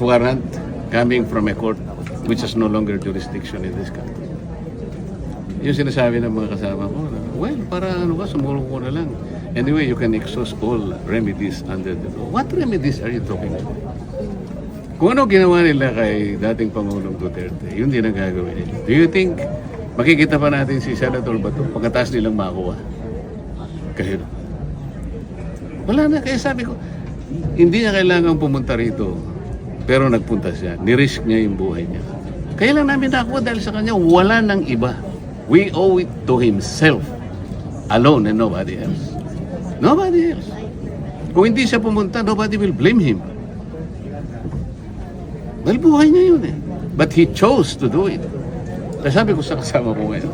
warrant coming from a court which has no longer jurisdiction in this country. Yung sinasabi ng mga kasama ko, well, para ano ka, sumulong ko na lang. Anyway, you can exhaust all remedies under the law. What remedies are you talking about? Kung ano ginawa nila kay dating Pangulong Duterte, yun din ang gagawin nila. Do you think makikita pa natin si Senator Bato pagkatapos nilang makuha? Kahit wala na, kaya sabi ko, hindi niya kailangan pumunta rito. Pero nagpunta siya, nirisk niya yung buhay niya. Kaya lang namin nakuha dahil sa kanya, wala nang iba. We owe it to himself alone and nobody else. Nobody else. Kung hindi siya pumunta, nobody will blame him. Well, buhay niya yun eh. But he chose to do it. Kaya sabi ko sa kasama ko ngayon,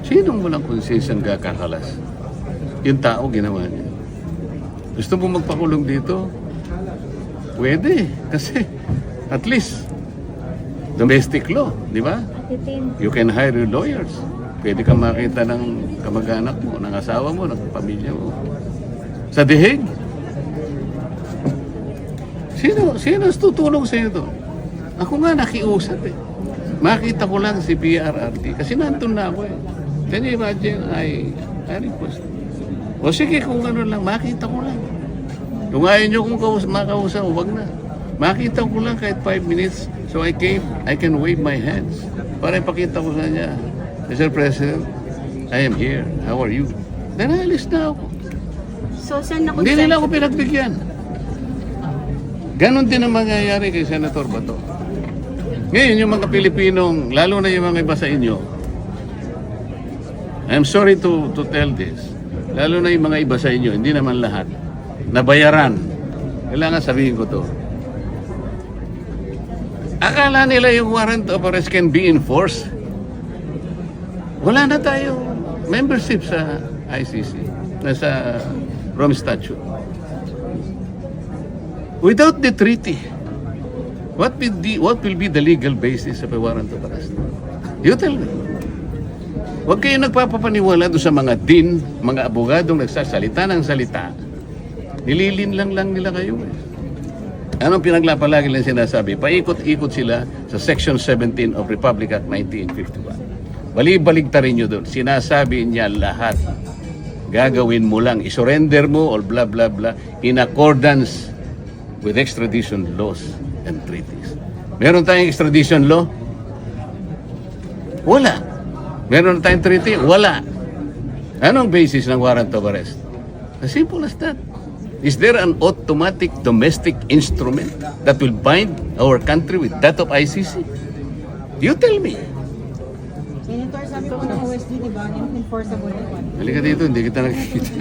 sinong walang konsensyang kakakalas? Yung tao ginawa niya. Gusto mo magpakulong dito? Pwede. Kasi at least domestic law, di ba? You can hire your lawyers. Pwede kang makita ng kamag-anak mo, ng asawa mo, ng pamilya mo. Sa The Hague. Sino tutulong sa iyo doon? Ako nga nakiusap eh. Makita ko lang si PRRT kasi nandun na ako eh. Can you imagine? I request. O sige, kung ano lang, makita ko lang. Kung ayaw nyo kong makausap, wag na. Makita ko lang kahit 5 minutes. So I can wave my hands. Para ipakita ko sa niya, Mr. President, I am here. How are you? Then alis na ako. So, saan na Hindi nila ako pinagbigyan. Ganon din ang mangyayari kay Senator Bato. Ngayon, yung mga Pilipinong, lalo na yung mga iba sa inyo, I'm sorry to tell this, lalo na yung mga iba sa inyo, hindi naman lahat, nabayaran. Kailangan sabihin ko to. Akala nila yung warrant of arrest can be enforced. Wala na tayo membership sa ICC, sa Rome Statute. Without the treaty, what will be the legal basis of a warrant of arrest? You tell me. Huwag kayo nagpapapaniwala doon sa mga din, mga abogadong nagsasalita ng salita. Nililin lang nila kayo. Anong pinaglapalagi lang sinasabi? Paikot-ikot sila sa Section 17 of Republic Act 1951. Bali-baligtarin nyo doon. Sinasabi niya lahat. Gagawin mo lang. I-surrender mo or blah blah blah in accordance with extradition laws and treaties. Meron tayong extradition law? Wala. Meron tayong treaty? Wala. Anong basis ng warrant of arrest? As simple as that. Is there an automatic domestic instrument that will bind our country with that of ICC? You tell me. Senator, sabi ko ng OSD, di ba? Enforceable na. Halika dito, hindi kita nakikita.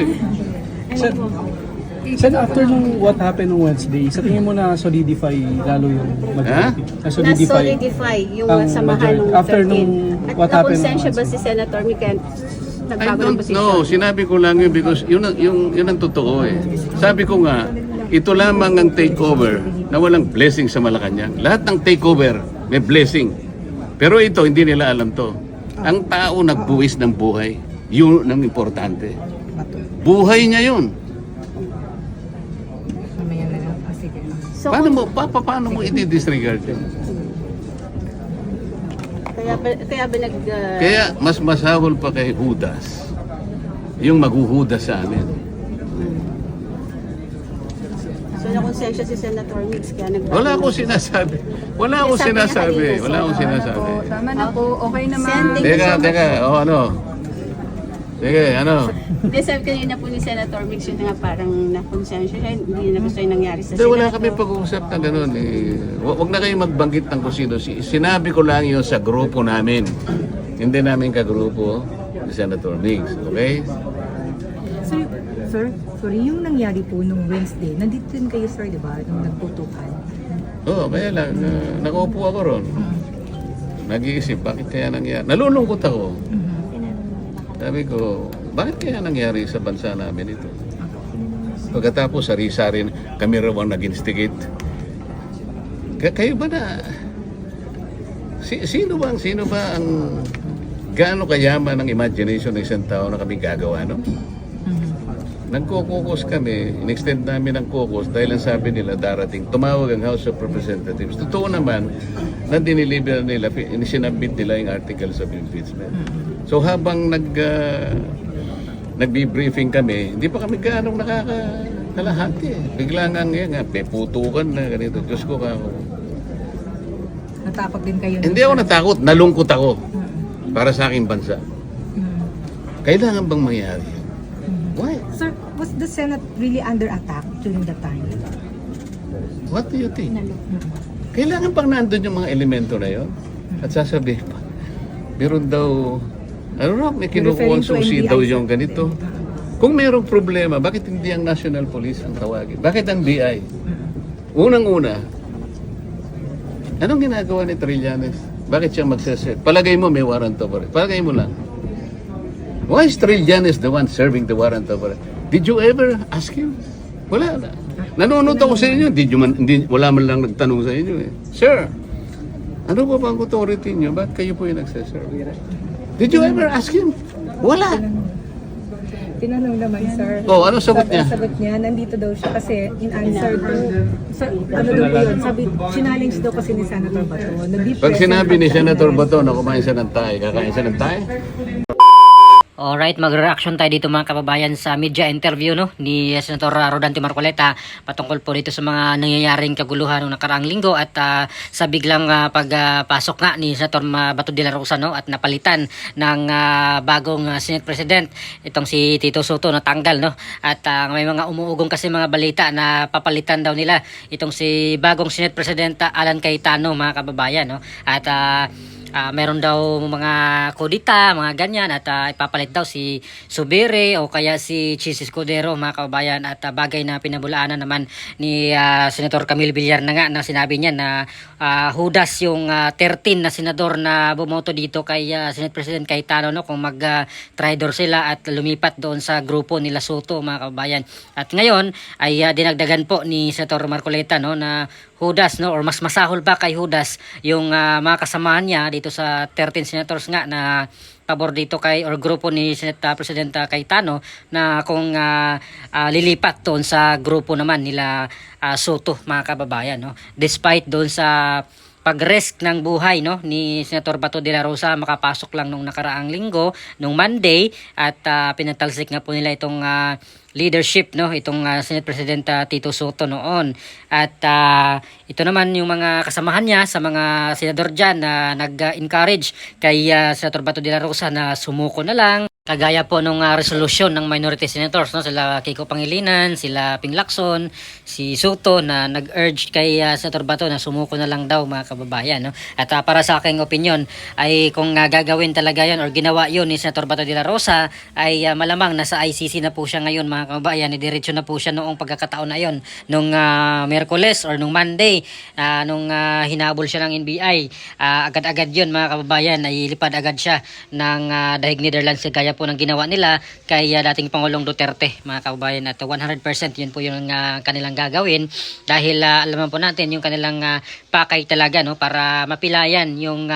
Sen, after nung what happened on Wednesday, sa tingin mo na solidify lalo yung majority? Na-solidify yung ang samahan ng majority. After 13. nung At what happened on nakonsensya ba Wednesday? si Senator Miken? I Nagbago ng don't posisyon? know. Sinabi ko lang yun because yun ang totoo eh. Sabi ko nga, ito lamang ang takeover na walang blessing sa Malacanang. Lahat ng takeover may blessing. Pero ito, hindi nila alam to. Ang tao nagbuwis ng buhay. Yun ang importante. Buhay niya yun. So, Paano mo i-disregard yun? kaya ba Kaya mas masahol pa kay Judas yung maghuhudas sa amin. So, nakonsensya si Senator Mix kaya nagbago. Wala akong sinasabi. Wala akong sinasabi. Wala akong sinasabi. Tama na po, okay naman. Sending you so much. Teka, ano? Sige, ano? Hindi, sabi kanina po ni Senator Mix yun nga parang nakonsensya siya. Hindi na gusto yung nangyari sa Hindi, wala Senado. kami pag-uusap na gano'n. Huwag na kayong magbanggit ng kung sino. Sinabi ko lang yun sa grupo namin. Hindi namin kagrupo ni Senator Mix. Okay? Sir, sorry, yung nangyari po nung Wednesday, nandito din kayo, sir, di ba? Nung nagputukan. Oo, kaya lang. Nakaupo ako ron. Nag-iisip, bakit kaya nangyari? Nalulungkot ako. Sabi ko, bakit kaya nangyari sa bansa namin ito? Pagkatapos, sari-sari, kami raw ang nag-instigate. Kayo ba na? Sino ba ang gaano kayaman ang imagination ng isang tao na kami gagawa, no? nagko-caucus kami, in-extend namin ang caucus dahil ang sabi nila darating, tumawag ang House of Representatives. Totoo naman, na diniliber nila, sinabit nila yung articles of impeachment. So habang nagbi-briefing kami, hindi pa kami gaano nakakalahati. Bigla nga ngayon, may putukan na ganito. Diyos ko ako. Natakot din kayo. Hindi ako natakot, nalungkot ako para sa aking bansa. Kailangan bang mangyari? Why? Sir, was the Senate really under attack during that time? What do you think? Kailangan pang nandun yung mga elemento na yon? At sasabihin pa, meron daw, may kinukuha susi daw yung ganito. Kung merong problema, bakit hindi ang National Police ang tawagin? Bakit ang BI? Unang-una, anong ginagawa ni Trillanes? Bakit siya magsaset? Palagay mo may warrant of arrest. Palagay mo lang. Why is Trillanes the one serving the warrant of arrest? Did you ever ask him? Wala na. Nanonood ako sa inyo. Wala man lang nagtanong sa inyo eh. Sir, ano ba bang authority niyo? Ba't kayo po yung nagsaserve? Did you ever ask him? Wala. Tinanong naman, sir. Oh, ano sagot niya? Sagot niya, nandito daw siya kasi in answer to, ano daw po yun, sabi, challenge daw kasi ni Senator Bato. Pag sinabi ni Senator Bato na kumain siya ng tayo, kakain siya ng tayo? Alright, mag-reaction tayo dito mga kababayan sa media interview no ni Senator Rodante Marcoleta patungkol po dito sa mga nangyayaring kaguluhan noong nakaraang linggo at sa biglang pagpasok nga ni Senator Bato de la Rosa no at napalitan ng bagong Senate President itong si Tito Soto na tanggal no at may mga umuugong kasi mga balita na papalitan daw nila itong si bagong Senate President Alan Cayetano mga kababayan no at meron daw mga kodita, mga ganyan at ipapalit daw si Subere o kaya si Chis Escudero mga kababayan at bagay na pinabulaanan naman ni Senator Camille Villar na nga na sinabi niya na hudas yung 13 na senador na bumoto dito kay Senate President Cayetano no kung mag-traitor sila at lumipat doon sa grupo nila Soto mga kababayan. At ngayon ay dinagdagan po ni Senator Marcoleta no na Judas no or mas masahol pa kay Judas yung mga kasamahan niya dito sa 13 senators nga na pabor dito kay or grupo ni Senate President Cayetano na kung lilipat doon sa grupo naman nila Soto mga kababayan no despite doon sa pag-risk ng buhay no ni Senator Bato de la Rosa makapasok lang nung nakaraang linggo nung Monday at pinatalsik nga po nila itong leadership no itong Senate President Tito Soto noon at ito naman yung mga kasamahan niya sa mga senador diyan na nag-encourage kay Senator Bato de la Rosa na sumuko na lang kagaya po nung resolusyon ng minority senators no sila Kiko Pangilinan, sila Ping Lacson, si Soto na nag-urge kay Senator Bato na sumuko na lang daw mga kababayan no at para sa aking opinion ay kung gagawin talaga yan or ginawa yun ni Senator Bato de la Rosa ay malamang nasa ICC na po siya ngayon mga kababayan diretso na po siya noong pagkakataon na yon nung Miyerkules or nung Monday nung hinabol siya ng NBI agad-agad yun mga kababayan ay lipad agad siya ng Dahig Netherlands kaya po ng ginawa nila kay dating Pangulong Duterte mga kababayan at 100% yun po yung kanilang gagawin dahil alam po natin yung kanilang pakay talaga no para mapilayan yung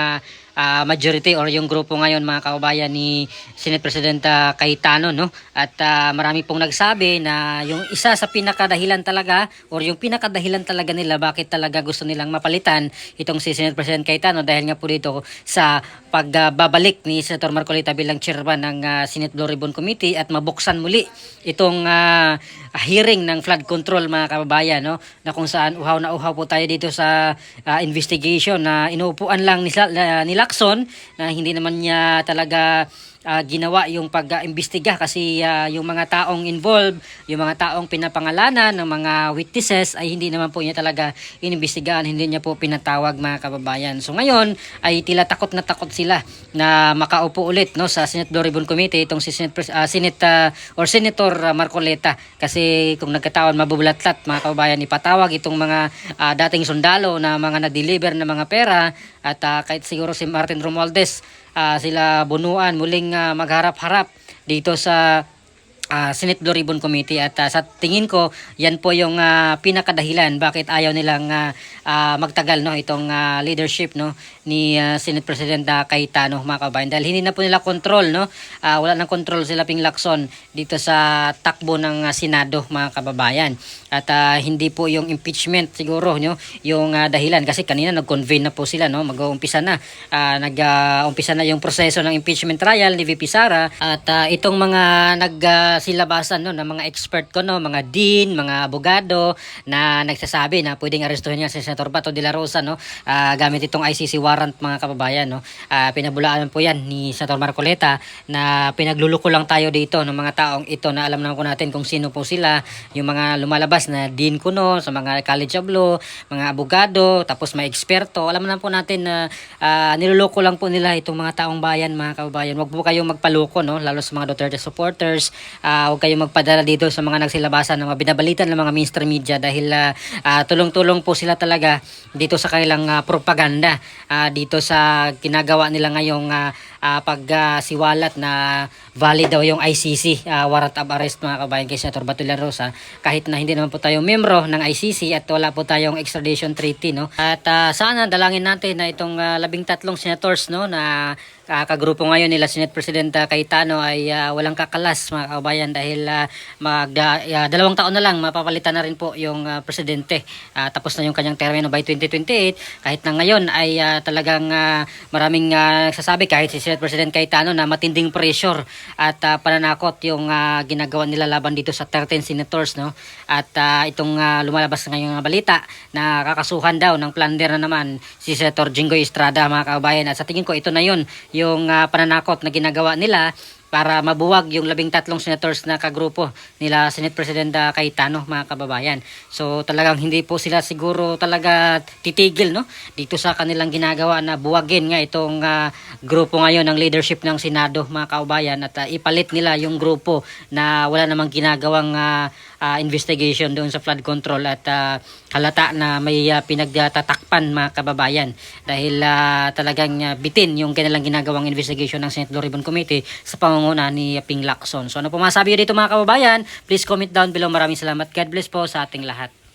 majority or yung grupo ngayon mga kababayan ni Senate President Cayetano no at marami pong nagsabi na yung isa sa pinakadahilan talaga or yung pinakadahilan talaga nila bakit talaga gusto nilang mapalitan itong si Senate President Cayetano dahil nga po dito sa pagbabalik ni Senator Marcoleta bilang chairman ng Senate Blue Ribbon Committee at mabuksan muli itong hearing ng flood control mga kababayan no na kung saan uhaw na uhaw po tayo dito sa investigation na inuupuan lang ni Lacson na hindi naman niya talaga ginawa yung pag-imbestiga kasi yung mga taong involved, yung mga taong pinapangalanan ng mga witnesses ay hindi naman po niya talaga inimbestigahan, hindi niya po pinatawag mga kababayan. So ngayon ay tila takot na takot sila na makaupo ulit no sa Senate Blue Ribbon Committee itong si Senator Marcoleta kasi kung nagkataon mabubulatlat mga kababayan ipatawag itong mga dating sundalo na mga nag-deliver na mga pera at kahit siguro si Martin Romualdez sila bunuan muling magharap-harap dito sa Senate Blue Ribbon Committee at sa tingin ko yan po yung pinakadahilan bakit ayaw nilang magtagal no itong leadership no ni Senate President Cayetano mga kabayan dahil hindi na po nila control no wala nang control sila Ping Lacson dito sa takbo ng Senado mga kababayan at hindi po yung impeachment siguro no yung dahilan kasi kanina nag-convene na po sila no mag-uumpisa na nag-umpisa na yung proseso ng impeachment trial ni VP Sara at itong mga silabasan no ng mga expert ko no mga dean, mga abogado na nagsasabi na pwedeng arestuhin niya si Senator Bato de la Rosa no gamit itong ICC warrant mga kababayan no pinabulaan po yan ni Senator Marcoleta na pinagluluko lang tayo dito ng mga taong ito na alam naman po natin kung sino po sila yung mga lumalabas na dean kuno sa mga College of Law, mga abogado tapos may eksperto alam naman po natin na niluloko lang po nila itong mga taong bayan mga kababayan wag po kayong magpaloko no lalo sa mga Duterte supporters huwag kayong magpadala dito sa mga nagsilabasan ng mga binabalitan ng mga mainstream media dahil tulong-tulong po sila talaga dito sa kailang propaganda dito sa ginagawa nila ngayong pagsiwalat na valid daw yung ICC warrant of arrest mga kabayan kay Senator Bato de la Rosa kahit na hindi naman po tayo membro ng ICC at wala po tayong extradition treaty no at sana dalangin natin na itong 13 senators no na kagrupo ngayon nila Senate President Cayetano ay walang kakalas mga kabayan dahil 2 taon na lang mapapalitan na rin po yung presidente tapos na yung kanyang termino by 2028 kahit na ngayon ay talagang maraming nagsasabi kahit si Senate President Cayetano na matinding pressure at pananakot yung ginagawa nila laban dito sa 13 senators no at itong lumalabas ngayong balita na kakasuhan daw ng plunder na naman si Senator Jinggoy Estrada mga kabayan at sa tingin ko ito na yun yung pananakot na ginagawa nila para mabuwag yung 13 senators na kagrupo nila Senate President Cayetano mga kababayan. So talagang hindi po sila siguro talaga titigil no dito sa kanilang ginagawa na buwagin nga itong grupo ngayon ng leadership ng Senado mga kababayan at ipalit nila yung grupo na wala namang ginagawang investigation doon sa flood control at halata na may pinagtatakpan mga kababayan dahil talagang bitin yung kanilang ginagawang investigation ng Senate Blue Ribbon Committee sa pangunguna ni Ping Lacson. So ano po masabi dito mga kababayan? Please comment down below. Maraming salamat. God bless po sa ating lahat.